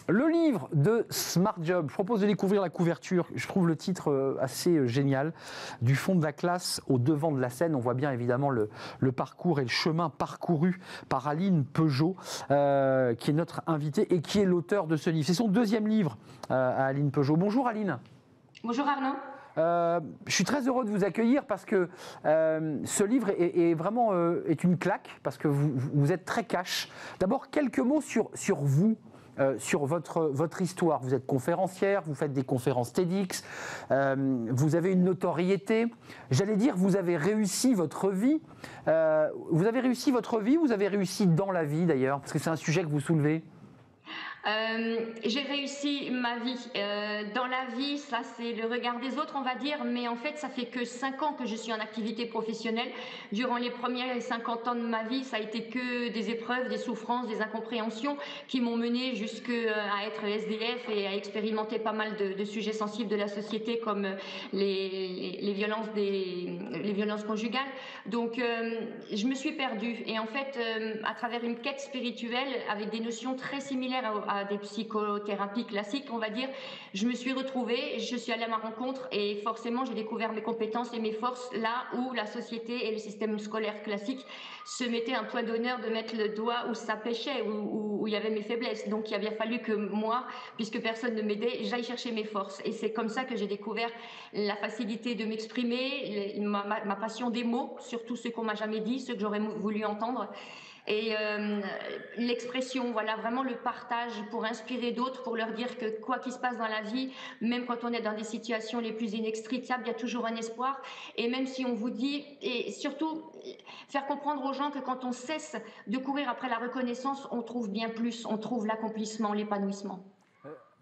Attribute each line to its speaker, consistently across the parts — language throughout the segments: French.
Speaker 1: Le livre de Smart Job, je propose de découvrir la couverture. Je trouve le titre assez génial. Du fond de la classe au devant de la scène. On voit bien évidemment le parcours et le chemin parcouru par Aline Peugeot, qui est notre invitée et qui est l'auteur de ce livre. C'est son deuxième livre à Aline Peugeot. Bonjour Aline.
Speaker 2: Bonjour Arnaud.
Speaker 1: Je suis très heureux de vous accueillir parce que ce livre est vraiment est une claque, parce que vous êtes très cash. D'abord, quelques mots sur vous. Sur votre histoire. Vous êtes conférencière, vous faites des conférences TEDx, vous avez une notoriété. J'allais dire, vous avez réussi votre vie. Vous avez réussi votre vie, vous avez réussi dans la vie d'ailleurs, parce que c'est un sujet que vous soulevez.
Speaker 2: J'ai réussi ma vie. Dans la vie, ça c'est le regard des autres, on va dire, mais en fait ça fait que 5 ans que je suis en activité professionnelle. Durant les premiers 50 ans de ma vie, ça a été que des épreuves, des souffrances, des incompréhensions qui m'ont menée jusqu'à être SDF et à expérimenter pas mal de sujets sensibles de la société, comme les violences conjugales. Donc je me suis perdue, et en fait à travers une quête spirituelle avec des notions très similaires à des psychothérapies classiques, on va dire, je me suis retrouvée, je suis allée à ma rencontre, et forcément j'ai découvert mes compétences et mes forces là où la société et le système scolaire classique se mettaient un point d'honneur de mettre le doigt où ça pêchait, où il y avait mes faiblesses. Donc il a bien fallu que moi, puisque personne ne m'aidait, j'aille chercher mes forces, et c'est comme ça que j'ai découvert la facilité de m'exprimer, ma passion des mots, surtout ceux qu'on m'a jamais dit, ceux que j'aurais voulu entendre. Et l'expression, voilà, vraiment le partage pour inspirer d'autres, pour leur dire que quoi qu'il se passe dans la vie, même quand on est dans des situations les plus inextricables, il y a toujours un espoir. Et même si on vous dit, et surtout faire comprendre aux gens que quand on cesse de courir après la reconnaissance, on trouve bien plus, on trouve l'accomplissement, l'épanouissement.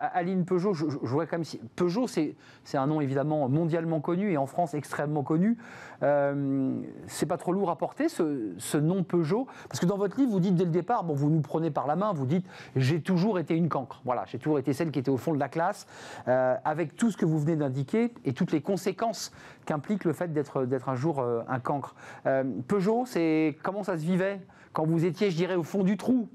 Speaker 1: Aline Peugeot, je vois comme si Peugeot, c'est un nom évidemment mondialement connu et en France extrêmement connu. C'est pas trop lourd à porter ce nom Peugeot, parce que dans votre livre vous dites dès le départ, bon, vous nous prenez par la main, vous dites j'ai toujours été une cancre. Voilà, j'ai toujours été celle qui était au fond de la classe, avec tout ce que vous venez d'indiquer et toutes les conséquences qu'implique le fait d'être un jour un cancre. Peugeot, comment ça se vivait quand vous étiez, je dirais, au fond du trou?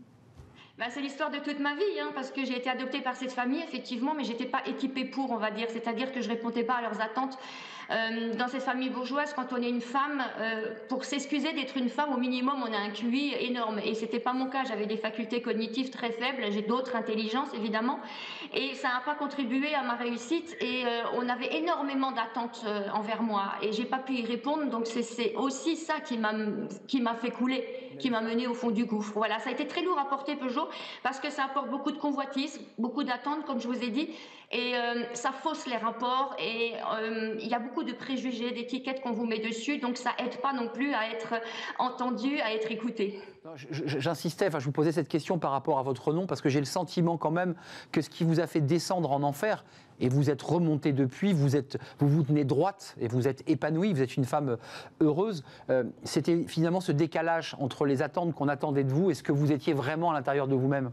Speaker 2: C'est l'histoire de toute ma vie, parce que j'ai été adoptée par cette famille, effectivement, mais j'étais pas équipée pour, on va dire, c'est-à-dire que je répondais pas à leurs attentes. Dans cette famille bourgeoise, quand on est une femme, pour s'excuser d'être une femme, au minimum, on a un QI énorme, et c'était pas mon cas. J'avais des facultés cognitives très faibles, j'ai d'autres intelligences, évidemment, et ça n'a pas contribué à ma réussite, et on avait énormément d'attentes envers moi, et j'ai pas pu y répondre, donc c'est aussi ça qui m'a fait couler, qui m'a mené au fond du gouffre. Voilà, ça a été très lourd à porter, Peugeot, parce que ça apporte beaucoup de convoitises, beaucoup d'attentes, comme je vous ai dit, et ça fausse les rapports, et il y a beaucoup de préjugés, d'étiquettes qu'on vous met dessus, donc ça aide pas non plus à être entendu, à être écouté.
Speaker 1: J'insistais, je vous posais cette question par rapport à votre nom, parce que j'ai le sentiment quand même que ce qui vous a fait descendre en enfer, et vous êtes remonté depuis, vous vous tenez droite et vous êtes épanouie, vous êtes une femme heureuse, c'était finalement ce décalage entre les attentes qu'on attendait de vous et ce que vous étiez vraiment à l'intérieur de vous-même.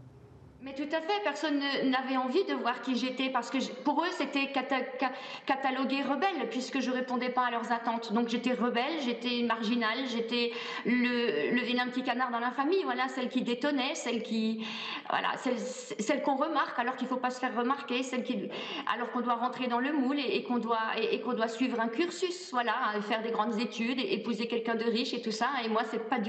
Speaker 2: Mais tout à fait, personne n'avait envie de voir qui j'étais, parce que pour eux c'était catalogué rebelle, puisque je répondais pas à leurs attentes. Donc j'étais rebelle, j'étais marginale, j'étais le vilain petit canard dans la famille, voilà, celle qui détonnait, celle qu'on remarque alors qu'il faut pas se faire remarquer, alors qu'on doit rentrer dans le moule, et qu'on doit suivre un cursus, voilà, faire des grandes études, épouser quelqu'un de riche et tout ça. Et moi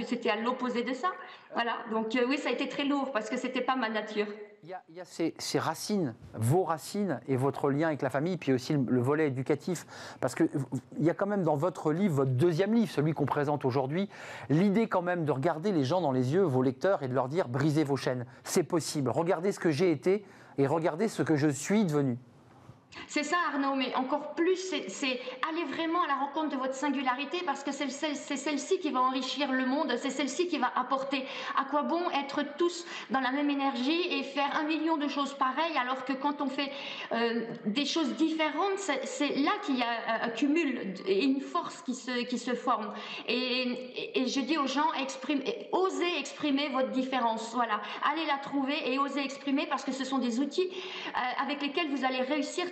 Speaker 2: c'était à l'opposé de ça, voilà. Donc oui, ça a été très lourd parce que c'était pas ma nature.
Speaker 1: Il y a ces racines, vos racines et votre lien avec la famille, puis aussi le volet éducatif. Parce qu'il y a quand même dans votre livre, votre deuxième livre, celui qu'on présente aujourd'hui, l'idée quand même de regarder les gens dans les yeux, vos lecteurs, et de leur dire brisez vos chaînes, c'est possible. Regardez ce que j'ai été et regardez ce que je suis devenu.
Speaker 2: C'est ça, Arnaud, mais encore plus, c'est aller vraiment à la rencontre de votre singularité, parce que c'est celle-ci qui va enrichir le monde, c'est celle-ci qui va apporter. À quoi bon être tous dans la même énergie et faire 1 million de choses pareilles, alors que quand on fait des choses différentes, c'est là qu'il y a un cumul et une force qui se forme. Et je dis aux gens, osez exprimer votre différence, voilà. Allez la trouver et osez exprimer, parce que ce sont des outils avec lesquels vous allez réussir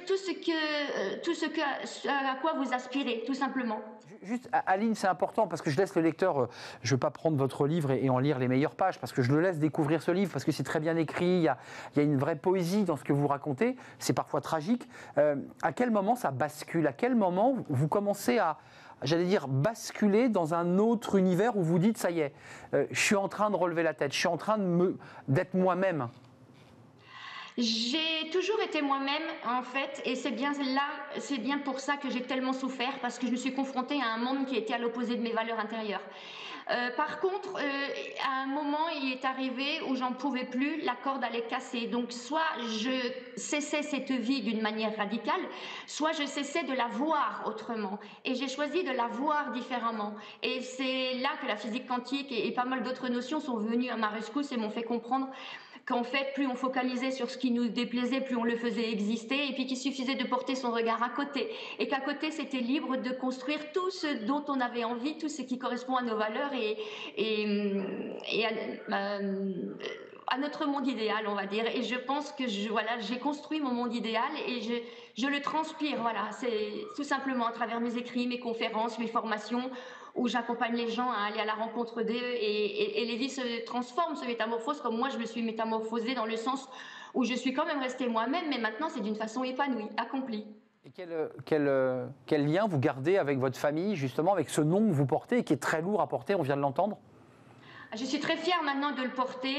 Speaker 2: à quoi vous aspirez, tout simplement.
Speaker 1: Juste, Aline, c'est important parce que je laisse le lecteur, je ne veux pas prendre votre livre et en lire les meilleures pages, parce que je le laisse découvrir ce livre, parce que c'est très bien écrit, il y a une vraie poésie dans ce que vous racontez, c'est parfois tragique. À quel moment ça bascule? À quel moment vous commencez à, j'allais dire, basculer dans un autre univers où vous dites, ça y est, je suis en train de relever la tête, je suis en train d'être moi-même?
Speaker 2: J'ai toujours été moi-même, en fait, et c'est bien pour ça que j'ai tellement souffert, parce que je me suis confrontée à un monde qui était à l'opposé de mes valeurs intérieures. Par contre, à un moment, il est arrivé où j'en pouvais plus, la corde allait casser. Donc, soit je cessais cette vie d'une manière radicale, soit je cessais de la voir autrement. Et j'ai choisi de la voir différemment. Et c'est là que la physique quantique et pas mal d'autres notions sont venues à ma rescousse et m'ont fait comprendre qu'en fait, plus on focalisait sur ce qui nous déplaisait, plus on le faisait exister, et puis qu'il suffisait de porter son regard à côté, et qu'à côté, c'était libre de construire tout ce dont on avait envie, tout ce qui correspond à nos valeurs et à notre monde idéal, on va dire. Et je pense que j'ai construit mon monde idéal et je le transpire, voilà. C'est tout simplement à travers mes écrits, mes conférences, mes formations, où j'accompagne les gens à aller à la rencontre d'eux et les vies se transforment, se métamorphosent comme moi je me suis métamorphosée, dans le sens où je suis quand même restée moi-même, mais maintenant c'est d'une façon épanouie, accomplie.
Speaker 1: Et quel lien vous gardez avec votre famille, justement, avec ce nom que vous portez et qui est très lourd à porter, on vient de l'entendre?
Speaker 2: Je suis très fière maintenant de le porter.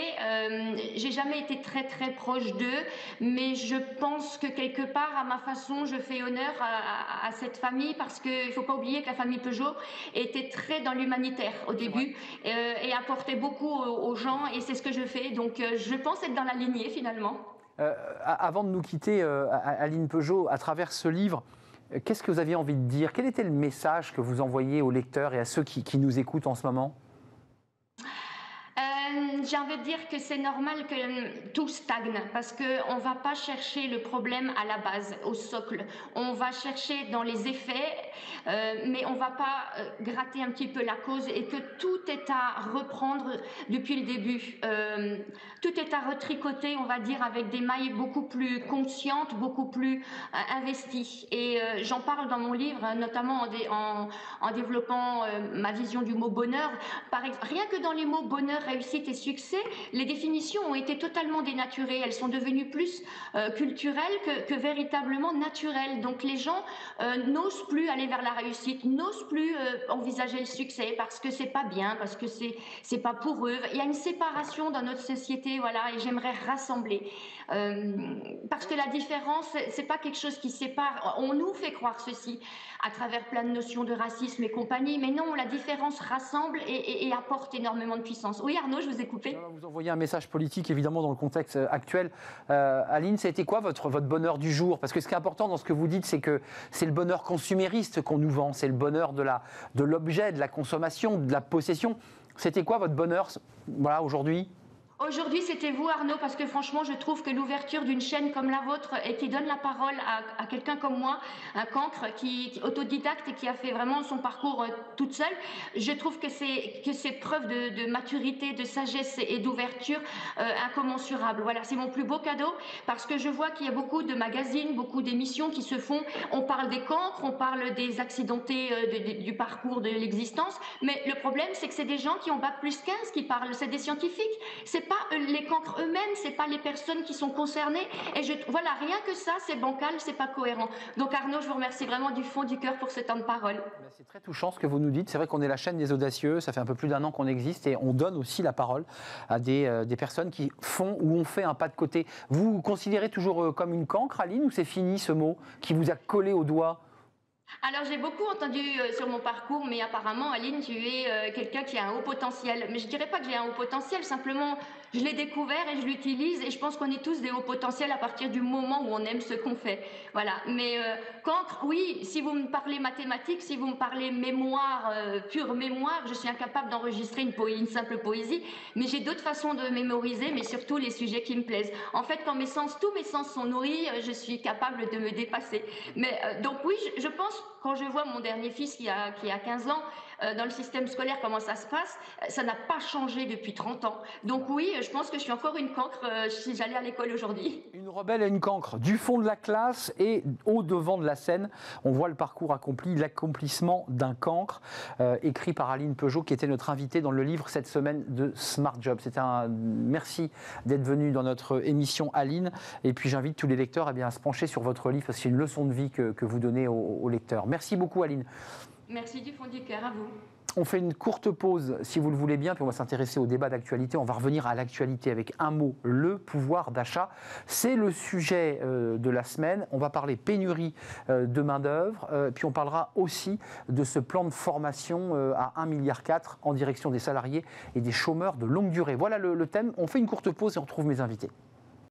Speaker 2: J'ai jamais été très très proche d'eux, mais je pense que quelque part, à ma façon, je fais honneur à cette famille, parce qu'il ne faut pas oublier que la famille Peugeot était très dans l'humanitaire au début et apportait beaucoup aux gens, et c'est ce que je fais. Donc je pense être dans la lignée finalement.
Speaker 1: Avant de nous quitter, Aline Peugeot, à travers ce livre, qu'est-ce que vous aviez envie de dire? Quel était le message que vous envoyez aux lecteurs et à ceux qui nous écoutent en ce moment?
Speaker 2: J'ai envie de dire que c'est normal que tout stagne, parce qu'on ne va pas chercher le problème à la base, au socle. On va chercher dans les effets, mais on ne va pas gratter un petit peu la cause, et que tout est à reprendre depuis le début. Tout est à retricoter, on va dire, avec des mailles beaucoup plus conscientes, beaucoup plus investies. Et j'en parle dans mon livre, notamment en développant ma vision du mot bonheur. Rien que dans les mots bonheur, réussite et succès, les définitions ont été totalement dénaturées. Elles sont devenues plus culturelles que véritablement naturelles. Donc les gens n'osent plus aller vers la réussite, n'osent plus envisager le succès, parce que c'est pas bien, parce que c'est pas pour eux. Il y a une séparation dans notre société, voilà, et j'aimerais rassembler. Parce que la différence, c'est pas quelque chose qui sépare. On nous fait croire ceci à travers plein de notions de racisme et compagnie, mais non, la différence rassemble et apporte énormément de puissance. Oui, Arnaud, je vous ai coupé.
Speaker 1: Vous envoyez un message politique, évidemment, dans le contexte actuel. Aline, ça a été quoi votre bonheur du jour? Parce que ce qui est important dans ce que vous dites, c'est que c'est le bonheur consumériste qu'on nous vend, c'est le bonheur de l'objet, de la consommation, de la possession. C'était quoi votre bonheur, voilà, aujourd'hui?
Speaker 2: Aujourd'hui, c'était vous, Arnaud, parce que franchement, je trouve que l'ouverture d'une chaîne comme la vôtre, et qui donne la parole à quelqu'un comme moi, un cancre qui est autodidacte et qui a fait vraiment son parcours toute seule, je trouve que c'est preuve de maturité, de sagesse et d'ouverture incommensurable. Voilà, c'est mon plus beau cadeau, parce que je vois qu'il y a beaucoup de magazines, beaucoup d'émissions qui se font. On parle des cancres, on parle des accidentés du parcours de l'existence, mais le problème, c'est que c'est des gens qui ont bac+15 qui parlent, c'est des scientifiques, c'est pas les cancres eux-mêmes, c'est pas les personnes qui sont concernées, et voilà, rien que ça, c'est bancal, c'est pas cohérent. Donc Arnaud, je vous remercie vraiment du fond du cœur pour ce temps de parole.
Speaker 1: C'est très touchant ce que vous nous dites. C'est vrai qu'on est la chaîne des audacieux, ça fait un peu plus d'1 an qu'on existe, et on donne aussi la parole à des personnes qui font ou ont fait un pas de côté. Vous vous considérez toujours comme une cancre, Aline, ou c'est fini ce mot qui vous a collé au doigt?
Speaker 2: Alors j'ai beaucoup entendu sur mon parcours, mais apparemment, Aline, tu es quelqu'un qui a un haut potentiel. Mais je dirais pas que j'ai un haut potentiel, simplement je l'ai découvert et je l'utilise, et je pense qu'on est tous des hauts potentiels à partir du moment où on aime ce qu'on fait. Voilà. Mais cancre, oui, si vous me parlez mathématiques, si vous me parlez mémoire, pure mémoire, je suis incapable d'enregistrer une simple poésie, mais j'ai d'autres façons de mémoriser, mais surtout les sujets qui me plaisent. En fait, quand tous mes sens sont nourris, je suis capable de me dépasser. Mais donc oui, je pense quand je vois mon dernier fils qui a 15 ans, dans le système scolaire, comment ça se passe, ça n'a pas changé depuis 30 ans. Donc oui, je pense que je suis encore une cancre si j'allais à l'école aujourd'hui.
Speaker 1: Une rebelle et une cancre, du fond de la classe et au devant de la scène. On voit le parcours accompli, l'accomplissement d'un cancre, écrit par Aline Peugeot, qui était notre invitée dans le livre cette semaine de Smart Job. Merci d'être venue dans notre émission, Aline. Et puis j'invite tous les lecteurs à se pencher sur votre livre, parce que c'est une leçon de vie que vous donnez aux lecteurs. Merci beaucoup, Aline.
Speaker 2: Merci du fond du cœur, à vous.
Speaker 1: On fait une courte pause, si vous le voulez bien, puis on va s'intéresser au débat d'actualité. On va revenir à l'actualité avec un mot, le pouvoir d'achat. C'est le sujet de la semaine. On va parler pénurie de main-d'œuvre, puis on parlera aussi de ce plan de formation à 1,4 milliard en direction des salariés et des chômeurs de longue durée. Voilà le thème. On fait une courte pause et on retrouve mes invités.